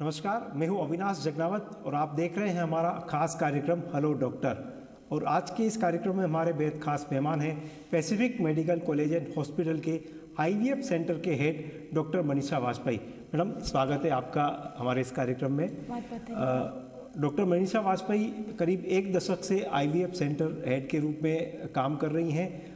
नमस्कार, मैं हूं अविनाश जगनावत और आप देख रहे हैं हमारा खास कार्यक्रम हेलो डॉक्टर। और आज के इस कार्यक्रम में हमारे बेहद खास मेहमान हैं Pacific medical college and hospital के आईवीएफ सेंटर के head doctor Manisha Vajpayee. Madam, स्वागत है आपका हमारे इस कार्यक्रम में। डॉक्टर मनीषा वाजपेयी करीब एक दशक से आईवीएफ सेंटर हेड के रूप में काम कर रही हैं।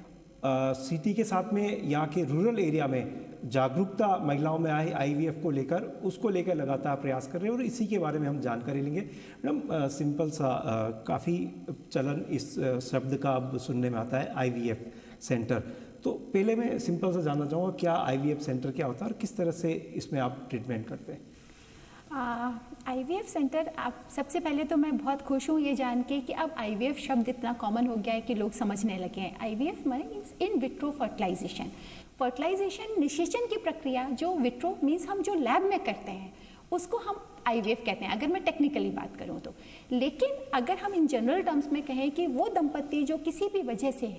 सिटी के साथ में यहाँ के रूरल एरिया में जागरूकता महिलाओं में आए आईवीएफ को लेकर उसको लेकर लगातार प्रयास कर रहे हैं और इसी के बारे में हम जानकारी लेंगे। मैडम, सिंपल सा काफ़ी चलन इस शब्द का अब सुनने में आता है आईवीएफ सेंटर। तो पहले मैं सिंपल सा जानना चाहूँगा क्या आईवीएफ सेंटर क्या होता है और किस तरह से इसमें आप ट्रीटमेंट करते हैं? आईवीएफ सेंटर, आप सबसे पहले तो मैं बहुत खुश हूँ ये जान के कि अब आईवीएफ शब्द इतना कॉमन हो गया है कि लोग समझने लगे हैं। IVF means in vitro fertilisation. Fertilisation निषेचन की प्रक्रिया जो विट्रो मीन्स हम जो लैब में करते हैं उसको हम आईवीएफ कहते हैं, अगर मैं टेक्निकली बात करूँ तो। लेकिन अगर हम इन जनरल टर्म्स में कहें कि वो दंपति जो किसी भी वजह से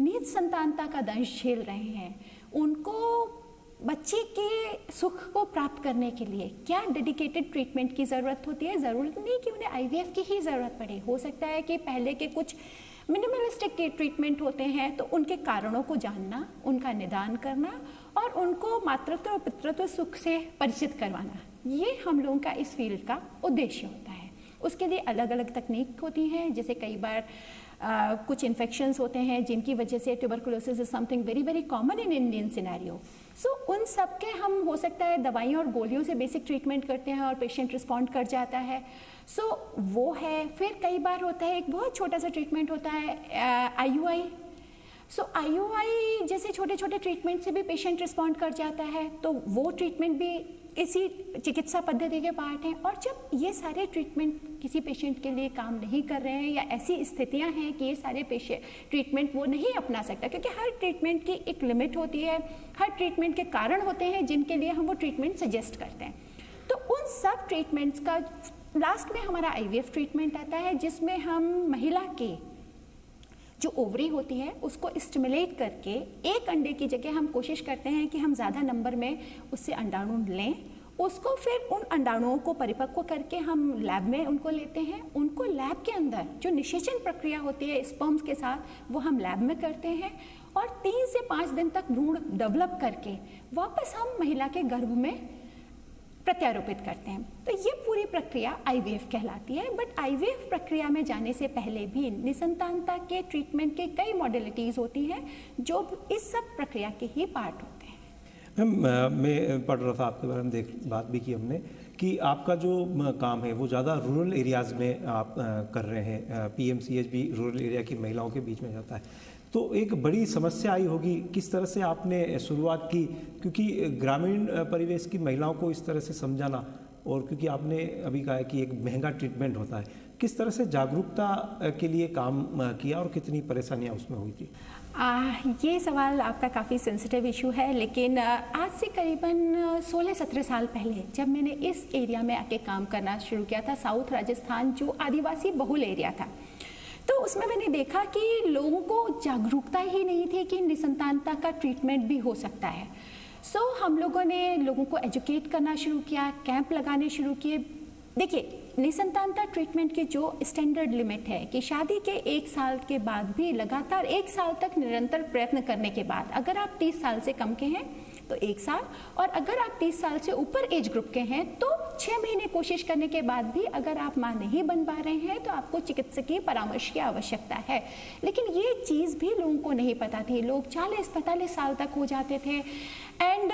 निहित संतानता का दंश झेल रहे हैं, उनको बच्चे के सुख को प्राप्त करने के लिए क्या डेडिकेटेड ट्रीटमेंट की ज़रूरत होती है। ज़रूरत नहीं कि उन्हें आईवीएफ की ही ज़रूरत पड़े, हो सकता है कि पहले के कुछ मिनिमलिस्टिक ट्रीटमेंट होते हैं, तो उनके कारणों को जानना, उनका निदान करना और उनको मातृत्व और पितृत्व सुख से परिचित करवाना, ये हम लोगों का इस फील्ड का उद्देश्य होता है। उसके लिए अलग अलग तकनीक होती हैं, जैसे कई बार कुछ इन्फेक्शंस होते हैं जिनकी वजह से tuberculosis is something very very common in Indian scenario. So उन सब के हम हो सकता है दवाइयों और गोलियों से बेसिक ट्रीटमेंट करते हैं और पेशेंट रिस्पॉन्ड कर जाता है। सो वो है। फिर कई बार होता है एक बहुत छोटा सा ट्रीटमेंट होता है आईयूआई। सो आईयूआई जैसे छोटे छोटे ट्रीटमेंट से भी पेशेंट रिस्पॉन्ड कर जाता है, तो वो ट्रीटमेंट भी इसी चिकित्सा पद्धति के पार्ट हैं। और जब ये सारे ट्रीटमेंट किसी पेशेंट के लिए काम नहीं कर रहे हैं या ऐसी स्थितियां हैं कि ये सारे ट्रीटमेंट वो नहीं अपना सकता, क्योंकि हर ट्रीटमेंट की एक लिमिट होती है, हर ट्रीटमेंट के कारण होते हैं जिनके लिए हम वो ट्रीटमेंट सजेस्ट करते हैं। तो उन सब ट्रीटमेंट्स का लास्ट में हमारा आईवीएफ ट्रीटमेंट आता है, जिसमें हम महिला के जो ओवरी होती है उसको स्टिमुलेट करके एक अंडे की जगह हम कोशिश करते हैं कि हम ज़्यादा नंबर में उससे अंडाणु लें, उसको फिर उन अंडाणुओं को परिपक्व करके हम लैब में उनको लेते हैं। उनको लैब के अंदर जो निषेचन प्रक्रिया होती है स्पर्म्स के साथ, वो हम लैब में करते हैं और 3 से 5 दिन तक भ्रूण डेवलप करके वापस हम महिला के गर्भ में प्रत्यारोपित करते हैं। तो ये पूरी प्रक्रिया आईवीएफ कहलाती है। बट आईवीएफ प्रक्रिया में जाने से पहले भी निसंतानता के ट्रीटमेंट के कई मॉडलिटीज़ होती हैं जो इस सब प्रक्रिया के ही पार्ट होते हैं। मैम, मैं पढ़ रहा था आपके बारे में बात भी की हमने कि आपका जो काम है वो ज़्यादा रूरल एरियाज़ में आप कर रहे हैं। पीएमसीएच भी रूरल एरिया की महिलाओं के बीच में जाता है। तो एक बड़ी समस्या आई होगी, किस तरह से आपने शुरुआत की, क्योंकि ग्रामीण परिवेश की महिलाओं को इस तरह से समझाना, और क्योंकि आपने अभी कहा है कि एक महंगा ट्रीटमेंट होता है, किस तरह से जागरूकता के लिए काम किया और कितनी परेशानियां उसमें हुई थी? ये सवाल आपका काफ़ी सेंसिटिव इशू है, लेकिन आज से करीबन 16-17 साल पहले जब मैंने इस एरिया में आके काम करना शुरू किया था, साउथ राजस्थान जो आदिवासी बहुल एरिया था, तो उसमें मैंने देखा कि लोगों को जागरूकता ही नहीं थी कि निसंतानता का ट्रीटमेंट भी हो सकता है। सो हम लोगों ने लोगों को एजुकेट करना शुरू किया, कैंप लगाने शुरू किए। देखिए, निसंतानता ट्रीटमेंट की जो स्टैंडर्ड लिमिट है कि शादी के 1 साल के बाद भी लगातार 1 साल तक निरंतर प्रयत्न करने के बाद, अगर आप 30 साल से कम के हैं तो 1 साल, और अगर आप 30 साल से ऊपर एज ग्रुप के हैं तो 6 महीने कोशिश करने के बाद भी अगर आप मां नहीं बन पा रहे हैं तो आपको चिकित्सकीय परामर्श की आवश्यकता है। लेकिन ये चीज़ भी लोगों को नहीं पता थी। लोग 40-45 साल तक हो जाते थे एंड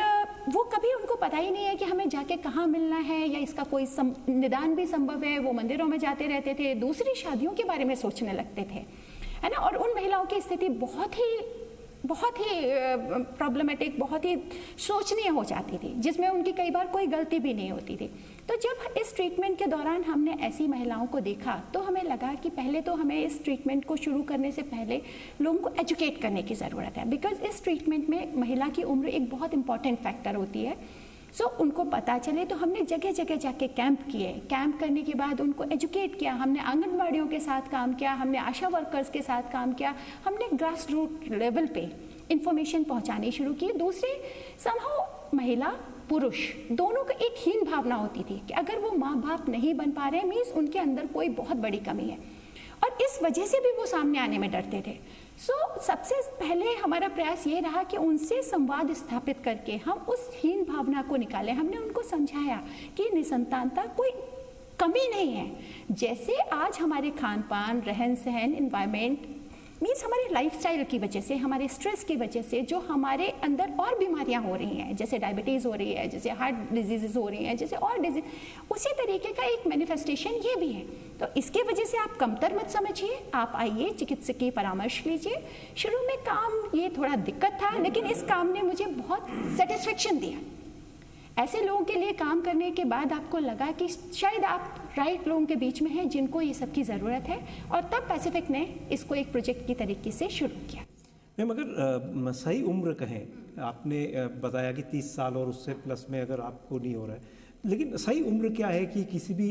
वो कभी उनको पता ही नहीं है कि हमें जाके कहाँ मिलना है या इसका कोई निदान भी संभव है। वो मंदिरों में जाते रहते थे, दूसरी शादियों के बारे में सोचने लगते थे, है ना। और उन महिलाओं की स्थिति बहुत ही प्रॉब्लमेटिक, बहुत ही सोचनीय हो जाती थी, जिसमें उनकी कई बार कोई गलती भी नहीं होती थी। तो जब इस ट्रीटमेंट के दौरान हमने ऐसी महिलाओं को देखा तो हमें लगा कि पहले तो हमें इस ट्रीटमेंट को शुरू करने से पहले लोगों को एजुकेट करने की ज़रूरत है, बिकॉज इस ट्रीटमेंट में महिला की उम्र एक बहुत इंपॉर्टेंट फैक्टर होती है। सो उनको पता चले तो हमने जगह जगह जाके कैंप किए। कैंप करने के बाद उनको एजुकेट किया, हमने आंगनबाड़ियों के साथ काम किया, हमने आशा वर्कर्स के साथ काम किया, हमने ग्रास रूट लेवल पे इंफॉर्मेशन पहुंचानी शुरू की। दूसरी, समहाउ महिला पुरुष दोनों को एक हीन भावना होती थी कि अगर वो माँ बाप नहीं बन पा रहे मीन्स उनके अंदर कोई बहुत बड़ी कमी है, और इस वजह से भी वो सामने आने में डरते थे। सबसे पहले हमारा प्रयास ये रहा कि उनसे संवाद स्थापित करके हम उस हीन भावना को निकालें। हमने उनको समझाया कि निसंतानता कोई कमी नहीं है, जैसे आज हमारे खान पान, रहन सहन, एनवायरमेंट मीन्स हमारे लाइफस्टाइल की वजह से, हमारे स्ट्रेस की वजह से जो हमारे अंदर और बीमारियां हो रही हैं, जैसे डायबिटीज़ हो रही है, जैसे हार्ट डिजीजेज हो रही हैं, जैसे और डिजीज, उसी तरीके का एक मैनिफेस्टेशन ये भी है। तो इसके वजह से आप कमतर मत समझिए, आप आइए, चिकित्सक की परामर्श लीजिए। शुरू में काम ये थोड़ा दिक्कत था, लेकिन इस काम ने मुझे बहुत सेटिस्फेक्शन दिया। ऐसे लोगों के लिए काम करने के बाद आपको लगा कि शायद आप राइट लोगों के बीच में हैं जिनको ये सब की ज़रूरत है, और तब पैसिफिक ने इसको एक प्रोजेक्ट की तरीके से शुरू किया। मैम, अगर सही उम्र कहें, आपने बताया कि 30 साल और उससे प्लस में अगर आपको नहीं हो रहा है, लेकिन सही उम्र क्या है कि किसी भी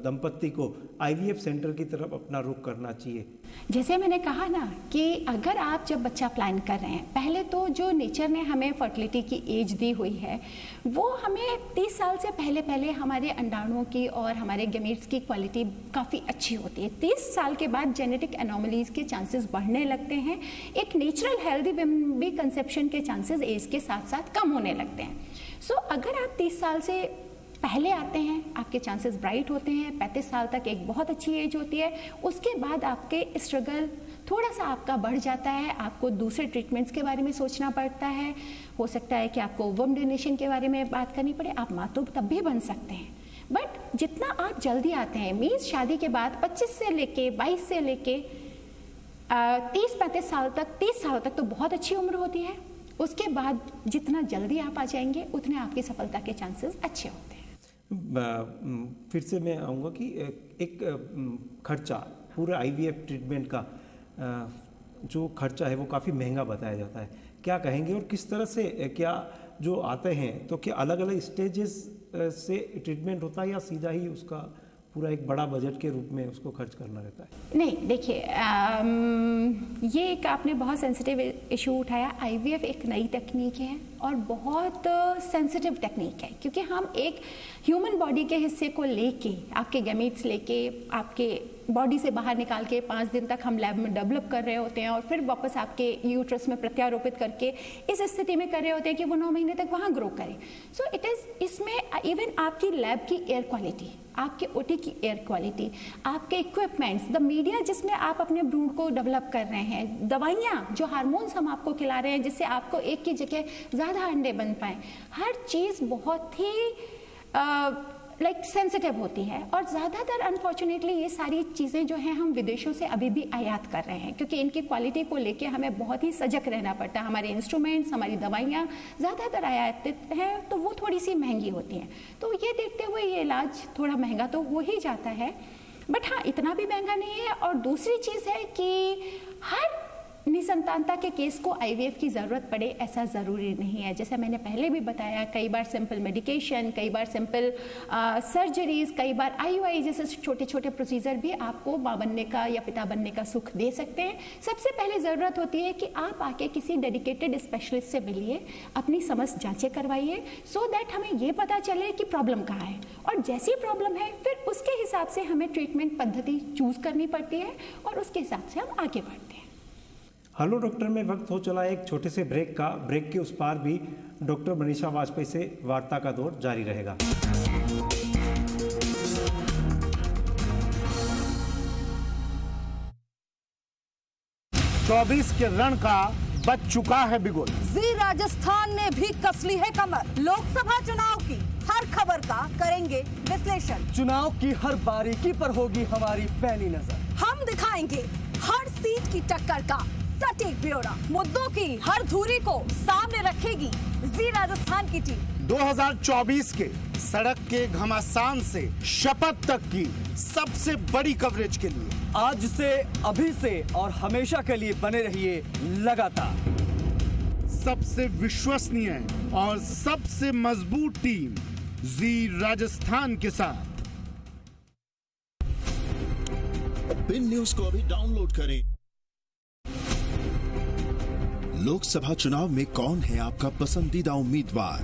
दंपत्ति को आईवीएफ सेंटर की तरफ अपना रुख करना चाहिए? जैसे मैंने कहा ना कि अगर आप जब बच्चा प्लान कर रहे हैं, पहले तो जो नेचर ने हमें फर्टिलिटी की एज दी हुई है वो हमें 30 साल से पहले हमारे अंडाणुओं की और हमारे गैमेट्स की क्वालिटी काफ़ी अच्छी होती है। 30 साल के बाद जेनेटिक एनोमलीज के चांसेस बढ़ने लगते हैं, एक नेचुरल हेल्दी भी कंसेप्शन के चांसेस एज के साथ साथ कम होने लगते हैं। अगर आप 30 साल से पहले आते हैं, आपके चांसेस ब्राइट होते हैं। 35 साल तक एक बहुत अच्छी एज होती है। उसके बाद आपके स्ट्रगल थोड़ा सा आपका बढ़ जाता है, आपको दूसरे ट्रीटमेंट्स के बारे में सोचना पड़ता है, हो सकता है कि आपको वुम डोनेशन के बारे में बात करनी पड़े। आप माँ तो तब भी बन सकते हैं, बट जितना आप जल्दी आते हैं, मीन्स शादी के बाद 25 से लेके 22 से लेके 30-35 साल तक, 30 साल तक तो बहुत अच्छी उम्र होती है। उसके बाद जितना जल्दी आप आ जाएंगे उतने आपकी सफलता के चांसेस अच्छे होते हैं। फिर से मैं आऊँगा कि एक खर्चा, पूरे आईवीएफ ट्रीटमेंट का जो खर्चा है वो काफ़ी महंगा बताया जाता है, क्या कहेंगे? और किस तरह से, क्या जो आते हैं तो क्या अलग अलग स्टेजेस से ट्रीटमेंट होता है या सीधा ही उसका पूरा एक बड़ा बजट के रूप में उसको खर्च करना रहता है? नहीं, देखिए, ये एक आपने बहुत सेंसिटिव इशू उठाया। आईवीएफ एक नई तकनीक है और बहुत सेंसिटिव टेक्निक है, क्योंकि हम एक ह्यूमन बॉडी के हिस्से को लेके, आपके गैमेट्स लेके, आपके बॉडी से बाहर निकाल के 5 दिन तक हम लैब में डेवलप कर रहे होते हैं और फिर वापस आपके यूट्रस में प्रत्यारोपित करके इस स्थिति में कर रहे होते हैं कि वो 9 महीने तक वहाँ ग्रो करे। सो इट इज़, इसमें इवन आपकी लैब की एयर क्वालिटी, आपके ओटी की एयर क्वालिटी, आपके इक्विपमेंट्स, द मीडिया जिसमें आप अपने भ्रूण को डेवलप कर रहे हैं, दवाइयाँ, जो हार्मोन्स हम आपको खिला रहे हैं जिससे आपको एक की जगह ज़्यादा अंडे बन पाएँ, हर चीज़ बहुत ही सेंसिटिव होती है। और ज़्यादातर अनफॉर्चुनेटली ये सारी चीज़ें जो हैं हम विदेशों से अभी भी आयात कर रहे हैं, क्योंकि इनकी क्वालिटी को लेके हमें बहुत ही सजग रहना पड़ता है। हमारे इंस्ट्रूमेंट्स, हमारी दवाइयाँ ज़्यादातर आयातित हैं, तो वो थोड़ी सी महंगी होती हैं। तो ये देखते हुए ये इलाज थोड़ा महंगा तो हो ही जाता है, बट हाँ, इतना भी महंगा नहीं है। और दूसरी चीज़ है कि हर निसंतानता के केस को आईवीएफ की ज़रूरत पड़े ऐसा ज़रूरी नहीं है। जैसे मैंने पहले भी बताया, कई बार सिंपल मेडिकेशन, कई बार सिंपल सर्जरीज, कई बार आईयूआई जैसे छोटे छोटे प्रोसीजर भी आपको माँ बनने का या पिता बनने का सुख दे सकते हैं। सबसे पहले ज़रूरत होती है कि आप आके किसी डेडिकेटेड स्पेशलिस्ट से मिलिए, अपनी समस्त जांचें करवाइए, सो दैट हमें ये पता चले कि प्रॉब्लम कहाँ है, और जैसी प्रॉब्लम है फिर उसके हिसाब से हमें ट्रीटमेंट पद्धति चूज़ करनी पड़ती है और उसके हिसाब से हम आगे बढ़ते हैं। हेलो डॉक्टर में वक्त हो चला एक छोटे से ब्रेक का। ब्रेक के उस पार भी डॉक्टर मनीषा वाजपेयी से वार्ता का दौर जारी रहेगा। 24 के रण का बच चुका है बिगुल। जी राजस्थान ने भी कस ली है कमर। लोकसभा चुनाव की हर खबर का करेंगे विश्लेषण। चुनाव की हर बारीकी पर होगी हमारी पैनी नजर। हम दिखाएंगे हर सीट की टक्कर का सटीक ब्यौरा। मुद्दों की हर धुरी को सामने रखेगी जी राजस्थान की टीम। 2024 के सड़क के घमासान से शपथ तक की सबसे बड़ी कवरेज के लिए आज से, अभी से और हमेशा के लिए बने रहिए लगातार। सबसे विश्वसनीय और सबसे मजबूत टीम जी राजस्थान के साथ। पिन न्यूज को अभी डाउनलोड करें। लोकसभा चुनाव में कौन है आपका पसंदीदा उम्मीदवार?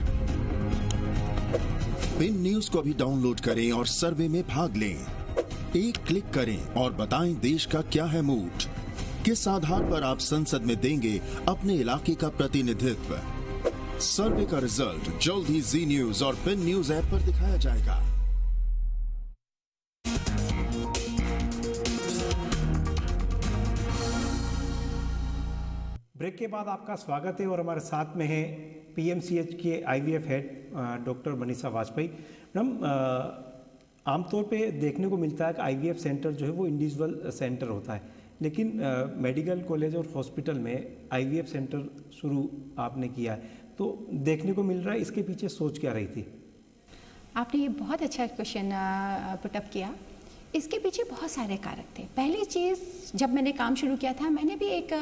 पिन न्यूज को भी डाउनलोड करें और सर्वे में भाग लें। एक क्लिक करें और बताएं देश का क्या है मूड, किस आधार पर आप संसद में देंगे अपने इलाके का प्रतिनिधित्व। सर्वे का रिजल्ट जल्द ही जी न्यूज और पिन न्यूज ऐप पर दिखाया जाएगा। ब्रेक के बाद आपका स्वागत है और हमारे साथ में है पीएमसीएच के IVF head doctor Manisha Vajpayee. Madam, आमतौर पे देखने को मिलता है कि आईवीएफ सेंटर जो है वो इंडिविजुअल सेंटर होता है, लेकिन मेडिकल कॉलेज और हॉस्पिटल में आईवीएफ सेंटर शुरू आपने किया है, तो देखने को मिल रहा है, इसके पीछे सोच क्या रही थी? आपने ये बहुत अच्छा क्वेश्चन पुटअप किया। इसके पीछे बहुत सारे कारक थे। पहली चीज़, जब मैंने काम शुरू किया था, मैंने भी एक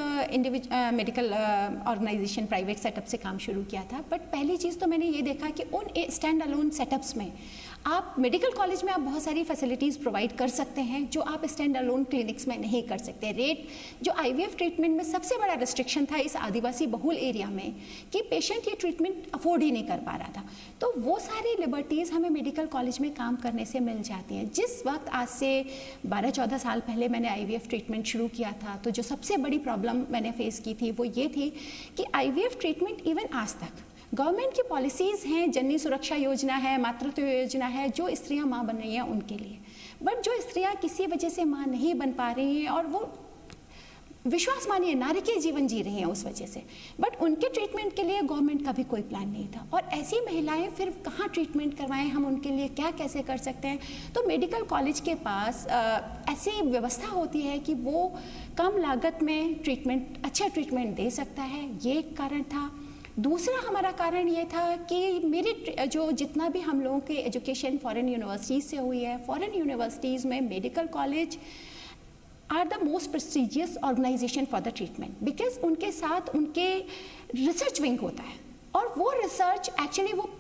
मेडिकल ऑर्गेनाइजेशन प्राइवेट सेटअप से काम शुरू किया था, बट पहली चीज़ तो मैंने ये देखा कि उन स्टैंड अलोन सेटअप्स में आप मेडिकल कॉलेज में आप बहुत सारी फैसिलिटीज़ प्रोवाइड कर सकते हैं जो आप स्टैंड अलोन क्लिनिक्स में नहीं कर सकते। रेट जो आईवीएफ ट्रीटमेंट में सबसे बड़ा रिस्ट्रिक्शन था इस आदिवासी बहुल एरिया में कि पेशेंट ये ट्रीटमेंट अफोर्ड ही नहीं कर पा रहा था, तो वो सारी लिबर्टीज़ हमें मेडिकल कॉलेज में काम करने से मिल जाती हैं। जिस वक्त आज से 12-14 साल पहले मैंने आईवीएफ ट्रीटमेंट शुरू किया था, तो जो सबसे बड़ी प्रॉब्लम मैंने फेस की थी वो ये थी कि आईवीएफ ट्रीटमेंट इवन आज तक गवर्नमेंट की पॉलिसीज़ हैं, जननी सुरक्षा योजना है, मातृत्व योजना है, जो स्त्रियां मां बन रही हैं उनके लिए, बट जो स्त्रियां किसी वजह से मां नहीं बन पा रही हैं और वो विश्वास मानिए नारकीय जीवन जी रही हैं उस वजह से, बट उनके ट्रीटमेंट के लिए गवर्नमेंट का भी कोई प्लान नहीं था। और ऐसी महिलाएं फिर कहाँ ट्रीटमेंट करवाएं, हम उनके लिए क्या कैसे कर सकते हैं? तो मेडिकल कॉलेज के पास ऐसी व्यवस्था होती है कि वो कम लागत में ट्रीटमेंट, अच्छा ट्रीटमेंट दे सकता है, ये एक कारण था। दूसरा हमारा कारण ये था कि मेरे जो जितना भी हम लोगों के एजुकेशन फॉरेन यूनिवर्सिटीज़ से हुई है, फॉरेन यूनिवर्सिटीज़ में medical college are the most prestigious organisation for the treatment, because उनके साथ उनके रिसर्च विंग होता है और वो रिसर्च एक्चुअली वो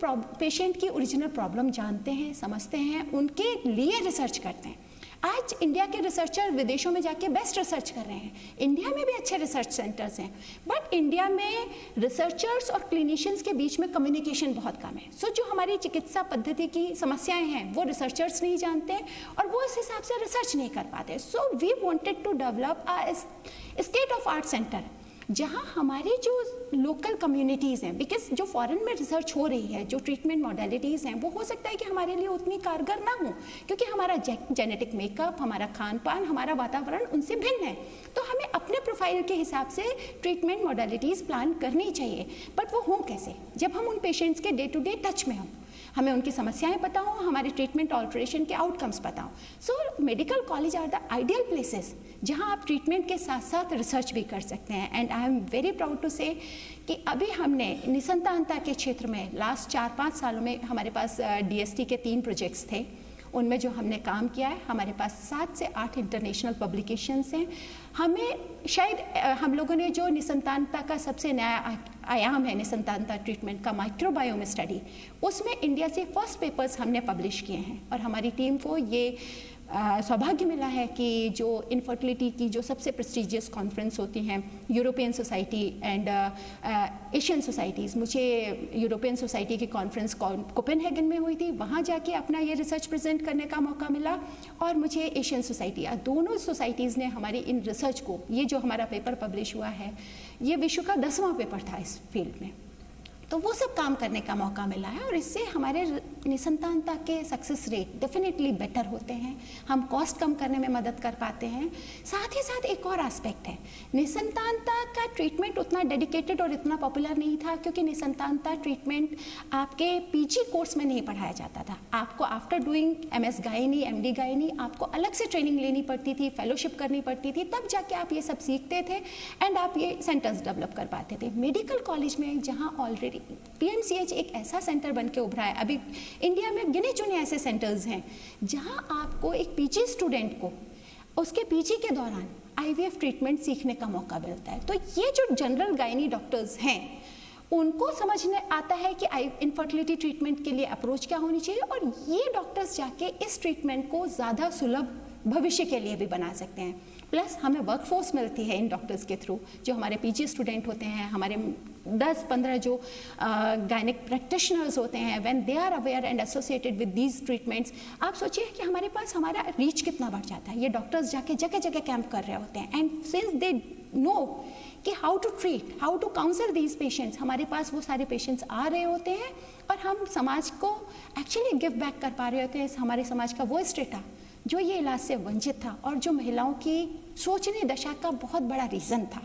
पेशेंट की ओरिजिनल प्रॉब्लम जानते हैं, समझते हैं, उनके लिए रिसर्च करते हैं। आज इंडिया के रिसर्चर विदेशों में जाके बेस्ट रिसर्च कर रहे हैं, इंडिया में भी अच्छे रिसर्च सेंटर्स हैं, बट इंडिया में रिसर्चर्स और क्लिनिशियंस के बीच में कम्युनिकेशन बहुत कम है। सो जो हमारी चिकित्सा पद्धति की समस्याएं हैं वो रिसर्चर्स नहीं जानते और वो इस हिसाब से रिसर्च नहीं कर पाते। So we wanted to develop a state of art centre जहां हमारी जो लोकल कम्युनिटीज़ हैं, बिकॉज जो फॉरेन में रिसर्च हो रही है, जो ट्रीटमेंट मॉडलिटीज़ हैं, वो हो सकता है कि हमारे लिए उतनी कारगर ना हो क्योंकि हमारा जेनेटिक मेकअप, हमारा खान पान, हमारा वातावरण उनसे भिन्न है। तो हमें अपने प्रोफाइल के हिसाब से ट्रीटमेंट मॉडलिटीज़ प्लान करनी चाहिए, बट वो हों कैसे? जब हम उन पेशेंट्स के डे टू डे टच में हों, हमें उनकी समस्याएं पता हो, हमारे ट्रीटमेंट ऑल्ट्रेशन के आउटकम्स पता हो। So medical college are the ideal places जहां आप ट्रीटमेंट के साथ साथ रिसर्च भी कर सकते हैं। And I am very proud to say कि अभी हमने निसंतानता के क्षेत्र में लास्ट 4-5 सालों में हमारे पास DST के 3 प्रोजेक्ट्स थे, उनमें जो हमने काम किया है, हमारे पास 7 से 8 इंटरनेशनल पब्लिकेशंस हैं। हमें शायद हम लोगों ने जो निसंतानता का सबसे नया आयाम है, निसंतानता ट्रीटमेंट का माइक्रोबायोम स्टडी, उसमें इंडिया से फर्स्ट पेपर्स हमने पब्लिश किए हैं और हमारी टीम को ये सौभाग्य मिला है कि जो इनफर्टिलिटी की जो सबसे प्रेस्टिजियस कॉन्फ्रेंस होती हैं, European society and Asian societies, मुझे यूरोपियन सोसाइटी की कॉन्फ्रेंस कोपेनहेगन में हुई थी, वहाँ जाके अपना ये रिसर्च प्रेजेंट करने का मौका मिला और मुझे एशियन सोसाइटी, दोनों सोसाइटीज़ ने हमारी इन रिसर्च को, ये जो हमारा पेपर पब्लिश हुआ है, ये विश्व का 10वां पेपर था इस फील्ड में, तो वो सब काम करने का मौका मिला है और इससे हमारे निसंतानता के सक्सेस रेट डेफिनेटली बेटर होते हैं, हम कॉस्ट कम करने में मदद कर पाते हैं। साथ ही साथ एक और एस्पेक्ट है, निसंतानता का ट्रीटमेंट उतना डेडिकेटेड और इतना पॉपुलर नहीं था क्योंकि निसंतानता ट्रीटमेंट आपके PG कोर्स में नहीं पढ़ाया जाता था। आपको after doing MS gynae, MD gynae, आपको अलग से ट्रेनिंग लेनी पड़ती थी, फेलोशिप करनी पड़ती थी, तब जाके आप ये सब सीखते थे एंड आप ये सेंटर्स डेवलप कर पाते थे। मेडिकल कॉलेज में जहाँ ऑलरेडी PMCH एक ऐसा सेंटर बन के उभरा है, अभी इंडिया में गिने चुने ऐसे सेंटर्स हैं जहां आपको एक PG स्टूडेंट को उसके PG के दौरान IVF ट्रीटमेंट सीखने का मौका मिलता है। तो ये जो जनरल गायनी डॉक्टर्स हैं उनको समझने आता है कि इनफर्टिलिटी ट्रीटमेंट के लिए अप्रोच क्या होनी चाहिए और ये डॉक्टर्स जाके इस ट्रीटमेंट को ज़्यादा सुलभ भविष्य के लिए भी बना सकते हैं। प्लस हमें वर्कफोर्स मिलती है इन डॉक्टर्स के थ्रू, जो हमारे PG स्टूडेंट होते हैं, हमारे 10-15 जो गायनिक प्रैक्टिशनर्स होते हैं, when they are aware and associated with these treatments, आप सोचिए कि हमारे पास हमारा रीच कितना बढ़ जाता है। ये डॉक्टर्स जाके जगह जगह कैंप कर रहे होते हैं, एंड सिंस दे नो कि how to treat, how to counsel these patients, हमारे पास वो सारे पेशेंट्स आ रहे होते हैं और हम समाज को एक्चुअली गिव बैक कर पा रहे होते हैं। हमारे समाज का वो स्टेटा जो ये इलाज से वंचित था और जो महिलाओं की सोचने दशा का बहुत बड़ा रीज़न था,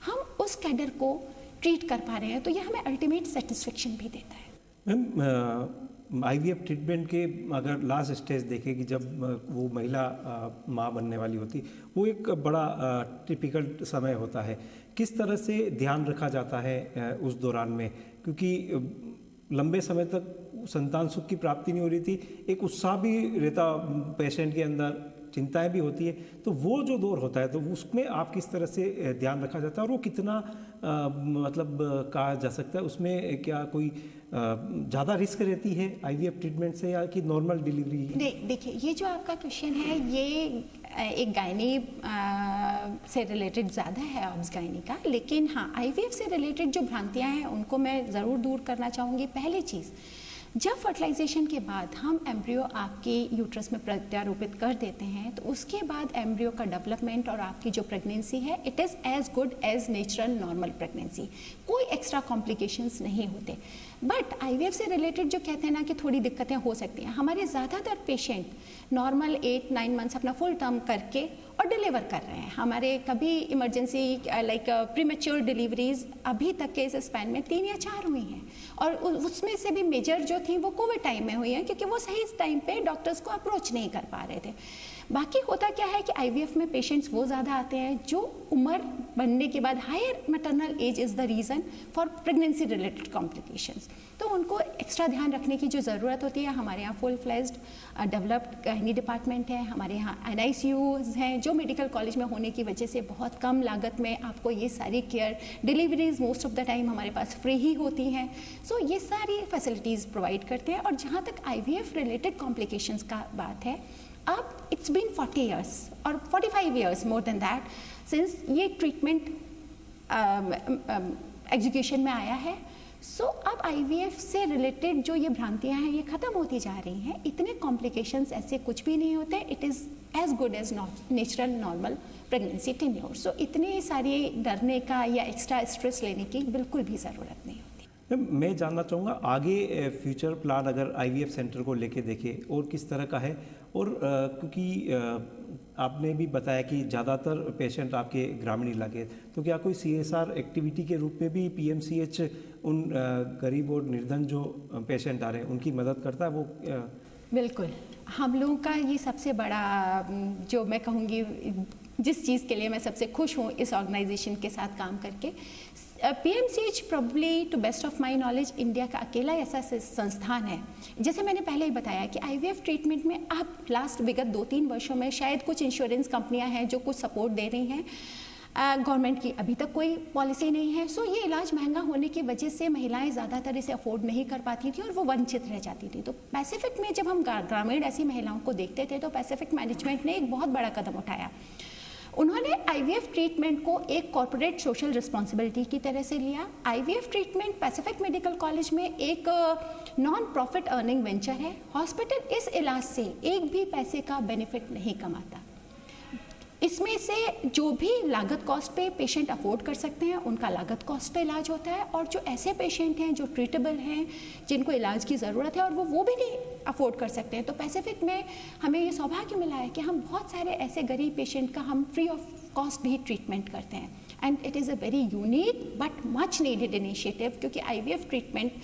हम उस कैडर को ट्रीट कर पा रहे हैं, तो ये हमें अल्टीमेट सेटिस्फेक्शन भी देता है। मैम, आईवीएफ ट्रीटमेंट के अगर लास्ट स्टेज देखें कि जब वो महिला माँ बनने वाली होती, वो एक बड़ा टिपिकल समय होता है, किस तरह से ध्यान रखा जाता है उस दौरान में, क्योंकि लंबे समय तक संतान सुख की प्राप्ति नहीं हो रही थी, एक उत्साह भी रहता पेशेंट के अंदर, चिंताएं भी होती है, तो वो जो दौर होता है तो उसमें आप किस तरह से ध्यान रखा जाता है और वो कितना मतलब कहा जा सकता है उसमें क्या कोई ज़्यादा रिस्क रहती है आईवीएफ ट्रीटमेंट से या कि नॉर्मल डिलीवरी? देखिए, ये जो आपका क्वेश्चन है ये एक गायनी से रिलेटेड ज़्यादा है, ऑब्स गायनी का, लेकिन हाँ आईवीएफ से रिलेटेड जो भ्रांतियाँ हैं उनको मैं ज़रूर दूर करना चाहूँगी। पहली चीज़, जब फर्टिलाइजेशन के बाद हम एम्ब्रियो आपके यूट्रस में प्रत्यारोपित कर देते हैं तो उसके बाद एम्ब्रियो का डेवलपमेंट और आपकी जो प्रेगनेंसी है, it is as good as natural normal pregnancy, कोई एक्स्ट्रा कॉम्प्लिकेशंस नहीं होते। बट आईवीएफ से रिलेटेड जो कहते हैं ना कि थोड़ी दिक्कतें हो सकती हैं, हमारे ज़्यादातर पेशेंट नॉर्मल 8-9 मंथ्स अपना फुल टर्म करके और डिलीवर कर रहे हैं। हमारे कभी इमरजेंसी लाइक प्रीमेच्योर डिलीवरीज अभी तक के इस स्पैन में 3 या 4 हुई हैं, और उसमें से भी मेजर जो थी वो कोविड टाइम में हुई हैं, क्योंकि वो सही टाइम पे डॉक्टर्स को अप्रोच नहीं कर पा रहे थे। बाकी होता क्या है कि आईवीएफ में पेशेंट्स वो ज़्यादा आते हैं जो उम्र बनने के बाद, higher maternal age is the reason for pregnancy related complications, तो उनको एक्स्ट्रा ध्यान रखने की जो ज़रूरत होती है। हमारे यहाँ full fledged developed gynae department है, हमारे यहाँ NICUs हैं जो मेडिकल कॉलेज में होने की वजह से बहुत कम लागत में आपको ये सारी care, deliveries most of the time हमारे पास फ्री ही होती हैं। सो ये सारी फैसिलिटीज़ प्रोवाइड करते हैं। और जहाँ तक IVF रिलेटेड कॉम्प्लिकेशंस का बात है, अब इट्स बीन 40 years और 45 years more than that since ये ट्रीटमेंट एग्जीक्यूशन में आया है। सो अब IVF से रिलेटेड जो ये भ्रांतियां हैं ये ख़त्म होती जा रही हैं। इतने कॉम्प्लिकेशंस ऐसे कुछ भी नहीं होते। It is as good as natural normal pregnancy tenure. So इतनी सारी डरने का या एक्स्ट्रा स्ट्रेस लेने की बिल्कुल भी ज़रूरत नहीं होती। मैं जानना चाहूँगा आगे फ्यूचर प्लान अगर IVF सेंटर को लेके देखें और किस तरह का है, और क्योंकि आपने भी बताया कि ज़्यादातर पेशेंट आपके ग्रामीण इलाके, तो क्या कोई CSR एक्टिविटी के रूप में भी PMCH उन गरीब और निर्धन जो पेशेंट आ रहे हैं उनकी मदद करता है? वो बिल्कुल, हम लोगों का ये सबसे बड़ा जो मैं कहूँगी जिस चीज़ के लिए मैं सबसे खुश हूँ इस ऑर्गेनाइजेशन के साथ काम करके, PMCH probably to best of my knowledge India का अकेला ऐसा संस्थान है। जैसे मैंने पहले ही बताया कि IVF ट्रीटमेंट में अब लास्ट विगत 2-3 वर्षों में शायद कुछ इंश्योरेंस कंपनियां हैं जो कुछ सपोर्ट दे रही हैं, गवर्नमेंट की अभी तक कोई पॉलिसी नहीं है। सो ये इलाज महंगा होने की वजह से महिलाएं ज़्यादातर इसे अफोर्ड नहीं कर पाती थी और वो वंचित रह जाती थी। तो पैसिफिक में जब हम ग्रामीण ऐसी महिलाओं को देखते थे तो पैसिफिक मैनेजमेंट ने एक बहुत बड़ा कदम उठाया। उन्होंने IVF ट्रीटमेंट को एक कॉर्पोरेट सोशल रिस्पॉन्सिबिलिटी की तरह से लिया। IVF treatment Pacific medical college में एक नॉन प्रॉफिट अर्निंग वेंचर है। हॉस्पिटल इस इलाज से एक भी पैसे का बेनिफिट नहीं कमाता। इसमें से जो भी लागत कॉस्ट पे पेशेंट अफोर्ड कर सकते हैं उनका लागत कॉस्ट पे इलाज होता है, और जो ऐसे पेशेंट हैं जो ट्रीटेबल हैं, जिनको इलाज की ज़रूरत है और वो भी नहीं अफोर्ड कर सकते हैं, तो पैसिफिक में हमें ये सौभाग्य मिला है कि हम बहुत सारे ऐसे गरीब पेशेंट का हम फ्री ऑफ कॉस्ट भी ट्रीटमेंट करते हैं। And it is a very unique but much needed initiative, क्योंकि IVF ट्रीटमेंट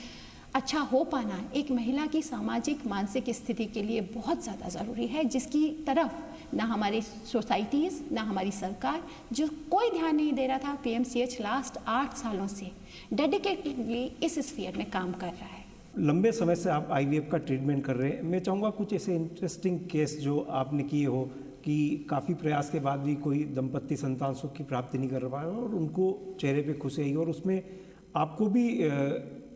अच्छा हो पाना एक महिला की सामाजिक मानसिक स्थिति के लिए बहुत ज़्यादा ज़रूरी है, जिसकी तरफ ना हमारी सोसाइटीज़ ना हमारी सरकार जो कोई ध्यान नहीं दे रहा था। PMCH लास्ट 8 सालों से डेडिकेटेडली इस स्फीयर में काम कर रहा है। लंबे समय से आप IVF का ट्रीटमेंट कर रहे हैं, मैं चाहूँगा कुछ ऐसे इंटरेस्टिंग केस जो आपने किए हो कि काफ़ी प्रयास के बाद भी कोई दंपत्ति संतान सुख की प्राप्ति नहीं कर पाया और उनको चेहरे पे खुशी आई और उसमें आपको भी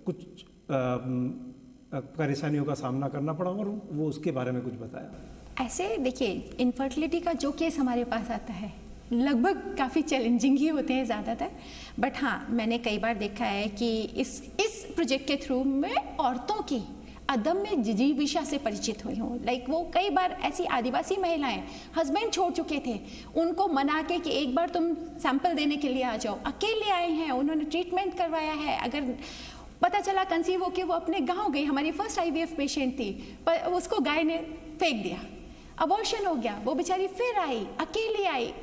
कुछ परेशानियों का सामना करना पड़ा और वो उसके बारे में कुछ बताया। ऐसे देखिए, इनफर्टिलिटी का जो केस हमारे पास आता है लगभग काफ़ी चैलेंजिंग ही होते हैं ज़्यादातर, बट हाँ मैंने कई बार देखा है कि इस प्रोजेक्ट के थ्रू मैं औरतों की अदम्य जिजीविषा से परिचित हुई हूँ। लाइक वो कई बार ऐसी आदिवासी महिलाएं हस्बैंड छोड़ चुके थे, उनको मना के कि एक बार तुम सैंपल देने के लिए आ जाओ, अकेले आए हैं, उन्होंने ट्रीटमेंट करवाया है, अगर पता चला कंसीव होके वो अपने गांव गई, हमारी फर्स्ट IVF पेशेंट थी, पर उसको गाय ने फेंक दिया, अबॉर्शन हो गया, वो बेचारी फिर आई, अकेली आई,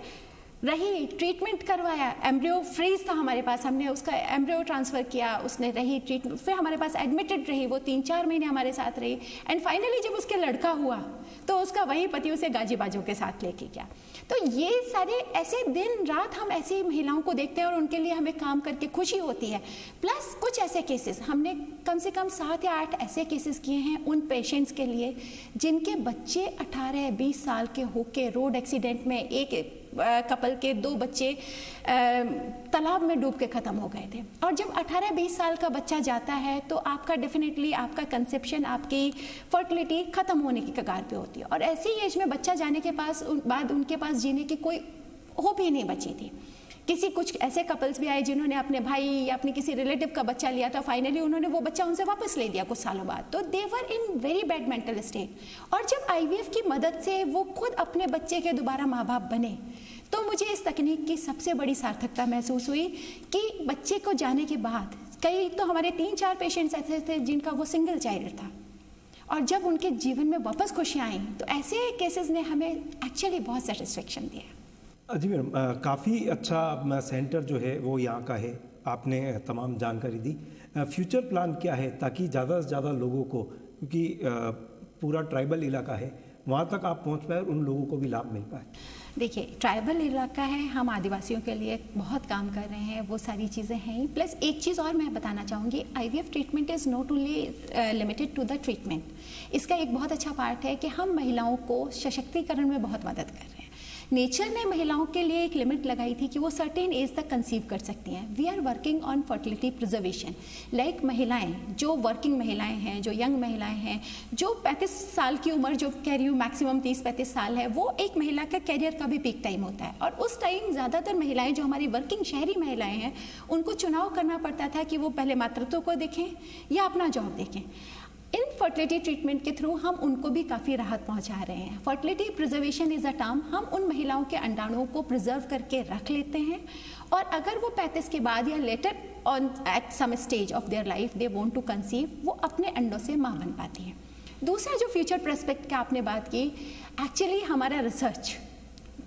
रही, ट्रीटमेंट करवाया, एम्ब्रियो फ्रीज था हमारे पास, हमने उसका एम्ब्रियो ट्रांसफ़र किया, उसने रही ट्रीटमेंट, फिर हमारे पास एडमिटेड रही, वो 3-4 महीने हमारे साथ रही, एंड फाइनली जब उसके लड़का हुआ तो उसका वही पति उसे गाजीबाजों के साथ लेके गया। तो ये सारे ऐसे दिन रात हम ऐसी महिलाओं को देखते हैं और उनके लिए हमें काम करके खुशी होती है। प्लस कुछ ऐसे केसेस हमने कम से कम 7 या 8 ऐसे केसेस किए हैं उन पेशेंट्स के लिए जिनके बच्चे 18-20 साल के होके रोड एक्सीडेंट में, एक कपल के 2 बच्चे तालाब में डूब के ख़त्म हो गए थे। और जब 18-20 साल का बच्चा जाता है तो आपका डेफिनेटली आपका कंसेप्शन, आपकी फर्टिलिटी ख़त्म होने की कगार पे होती है, और ऐसी एज में बच्चा जाने के बाद उनके पास जीने की कोई होप ही नहीं बची थी। कुछ ऐसे कपल्स भी आए जिन्होंने अपने भाई या अपने किसी रिलेटिव का बच्चा लिया था, फाइनली उन्होंने वो बच्चा उनसे वापस ले लिया कुछ सालों बाद, तो they were in very bad mental state. और जब IVF की मदद से वो खुद अपने बच्चे के दोबारा माँ बाप बने, तो मुझे इस तकनीक की सबसे बड़ी सार्थकता महसूस हुई कि बच्चे को जाने के बाद कई तो हमारे 3-4 पेशेंट्स ऐसे थे जिनका वो सिंगल चाइल्ड था, और जब उनके जीवन में वापस खुशियाँ आई तो ऐसे केसेस ने हमें एक्चुअली बहुत सेटिस्फेक्शन दिया। जी मैडम, काफ़ी अच्छा सेंटर जो है वो यहाँ का है, आपने तमाम जानकारी दी। फ्यूचर प्लान क्या है ताकि ज़्यादा से ज़्यादा लोगों को, क्योंकि पूरा ट्राइबल इलाका है, वहाँ तक आप पहुँच पाए और उन लोगों को भी लाभ मिल पाए? देखिए, ट्राइबल इलाका है, हम आदिवासियों के लिए बहुत काम कर रहे हैं, वो सारी चीज़ें हैं। प्लस एक चीज़ और मैं बताना चाहूँगी, IVF treatment is not only limited to the treatment. इसका एक बहुत अच्छा पार्ट है कि हम महिलाओं को सशक्तिकरण में बहुत मदद कर रहे हैं। नेचर ने महिलाओं के लिए एक लिमिट लगाई थी कि वो सर्टेन एज तक कंसीव कर सकती हैं। We are working on fertility preservation. Like महिलाएं जो वर्किंग महिलाएं हैं, जो यंग महिलाएं हैं, जो 35 साल की उम्र, जो कह रही हूँ मैक्सिमम 30-35 साल है, वो एक महिला का कैरियर का भी पीक टाइम होता है। और उस टाइम ज़्यादातर महिलाएं जो हमारी वर्किंग शहरी महिलाएं हैं, उनको चुनाव करना पड़ता था कि वो पहले मातृत्व को देखें या अपना जॉब देखें। इन फर्टिलिटी ट्रीटमेंट के थ्रू हम उनको भी काफ़ी राहत पहुंचा रहे हैं। Fertility preservation is a term, हम उन महिलाओं के अंडाणुओं को प्रिजर्व करके रख लेते हैं, और अगर वो 35 के बाद या later on at some stage of their life they want to conceive, वो अपने अंडों से माँ बन पाती हैं। दूसरा जो फ्यूचर प्रोस्पेक्ट का आपने बात की, एक्चुअली हमारा रिसर्च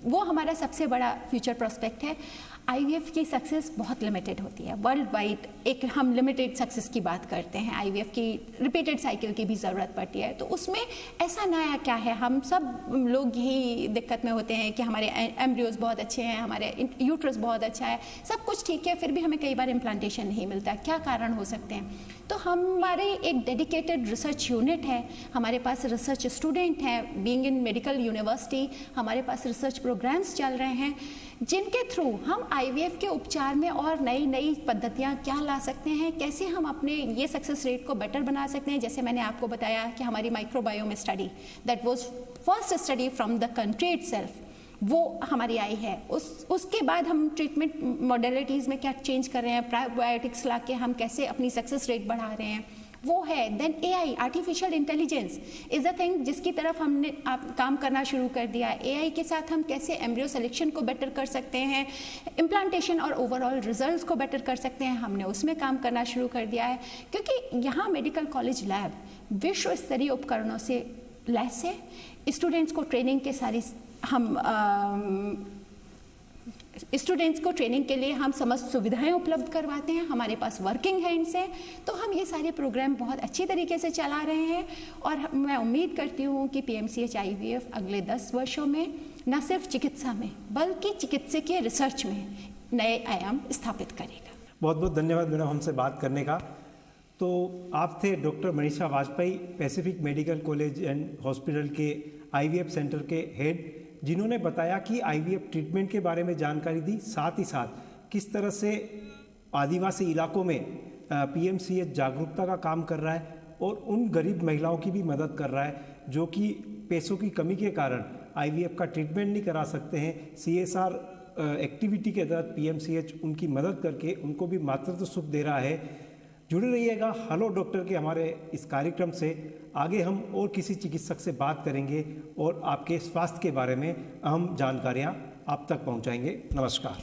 वो हमारा सबसे बड़ा फ्यूचर प्रोस्पेक्ट है। IVF की सक्सेस बहुत लिमिटेड होती है वर्ल्ड वाइड, एक हम लिमिटेड सक्सेस की बात करते हैं। IVF की रिपीटेड साइकिल की भी ज़रूरत पड़ती है, तो उसमें ऐसा नया क्या है, हम सब लोग यही दिक्कत में होते हैं कि हमारे एम्ब्रियोज बहुत अच्छे हैं, हमारे यूट्रस बहुत अच्छा है, सब कुछ ठीक है, फिर भी हमें कई बार इम्प्लांटेशन नहीं मिलता। क्या कारण हो सकते हैं? तो हमारे एक डेडिकेटेड रिसर्च यूनिट है, हमारे पास रिसर्च स्टूडेंट हैं, बीइंग इन मेडिकल यूनिवर्सिटी हमारे पास रिसर्च प्रोग्राम्स चल रहे हैं, जिनके थ्रू हम IVF के उपचार में और नई नई पद्धतियाँ क्या ला सकते हैं, कैसे हम अपने ये सक्सेस रेट को बेटर बना सकते हैं। जैसे मैंने आपको बताया कि हमारी microbiome study, that was first study from the country itself, वो हमारी आई है। उसके बाद हम ट्रीटमेंट मॉडलिटीज़ में क्या चेंज कर रहे हैं, प्रोबायोटिक्स ला के हम कैसे अपनी सक्सेस रेट बढ़ा रहे हैं, वो है। Then AI, artificial intelligence is a thing जिसकी तरफ हमने काम करना शुरू कर दिया। AI के साथ हम कैसे एम्ब्रियो सिलेक्शन को बेटर कर सकते हैं, इम्प्लांटेशन और ओवरऑल रिजल्ट्स को बेटर कर सकते हैं, हमने उसमें काम करना शुरू कर दिया है। क्योंकि यहाँ मेडिकल कॉलेज लैब विश्व स्तरीय उपकरणों से लैस है। स्टूडेंट्स को ट्रेनिंग के सारी स्टूडेंट्स को ट्रेनिंग के लिए हम समस्त सुविधाएं उपलब्ध करवाते हैं, हमारे पास वर्किंग हैंड्स हैं, तो हम ये सारे प्रोग्राम बहुत अच्छी तरीके से चला रहे हैं। और मैं उम्मीद करती हूँ कि PMCH IVF अगले 10 वर्षों में न सिर्फ चिकित्सा में बल्कि चिकित्सकीय रिसर्च में नए आयाम स्थापित करेगा। बहुत बहुत धन्यवाद मैडम हमसे बात करने का। तो आप थे doctor Manisha Vajpayee, Pacific medical college and hospital के IVF सेंटर के हेड, जिन्होंने बताया कि IVF ट्रीटमेंट के बारे में जानकारी दी, साथ ही साथ किस तरह से आदिवासी इलाकों में PMCH जागरूकता का काम कर रहा है और उन गरीब महिलाओं की भी मदद कर रहा है जो कि पैसों की कमी के कारण IVF का ट्रीटमेंट नहीं करा सकते हैं। CSR एक्टिविटी के तहत पीएमसीएच उनकी मदद करके उनको भी मातृत्व सुख दे रहा है। जुड़े रहिएगा हेलो डॉक्टर के हमारे इस कार्यक्रम से। आगे हम और किसी चिकित्सक से बात करेंगे और आपके स्वास्थ्य के बारे में अहम जानकारियाँ आप तक पहुँचाएंगे। नमस्कार।